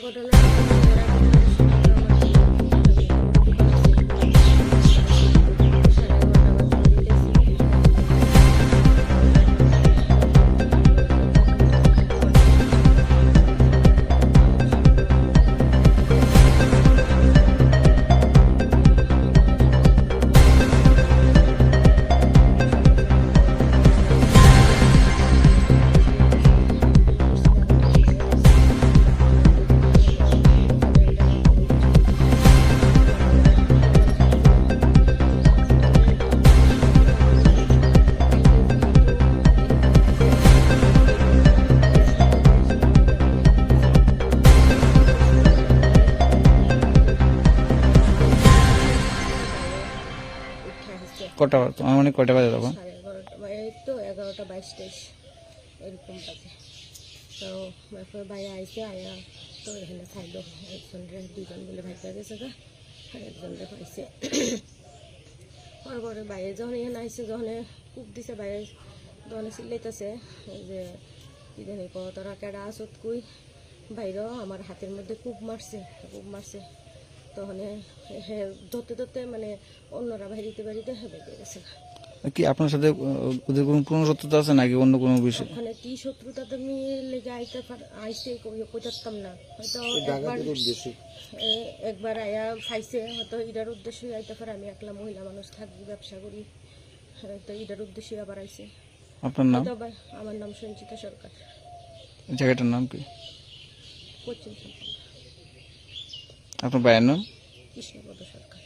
ঘটনা কটা মানে কয়টা বাজে তখন? 11:30 মানে এই তো 11:22-23 এরকম বাজে। তো তারপর ভাই আইসে আয়া তো এখানে খাইলো একজনরে, দুজন বলে ভাই পেয়ে গেছে গা, আর একজনরে পাইছে। পরে বাইরে যখন এখানে আইসে, যখন কূপ দিছে বাইরে, যখন চিল্লাইতেছে যে কি জানি ক তোরা কেডা আসত কই, বাইরেও আমার হাতের মধ্যে কূপ মারছে। তখন হ্যাঁ ধরতে ধরতে মানে অন্যরা বাড়িতে হেঁটে গেছে। কি আপনার সাথে ওদের কোনো পুরনো শত্রুতা আছে নাকি অন্য কোনো বিষয়? ওখানে কি শত্রুতা তুমি লেগে আইসে কইতাম না, হয়তো একবার আয়া খাইছে, হয়তো ইটার উদ্দেশ্যে আইতে পারে। আমি একলা মহিলা মানুষ থাকি, ব্যবসা করি, তো ইটার উদ্দেশ্যে আবার আইসে। আপনার নাম? আমার নাম সঞ্চিতা সরকার। জায়গাটার নাম কি? পশ্চিম সম্পন্ন। আপনার ভাইয়ের নাম? কৃষ্ণপদ সরকার।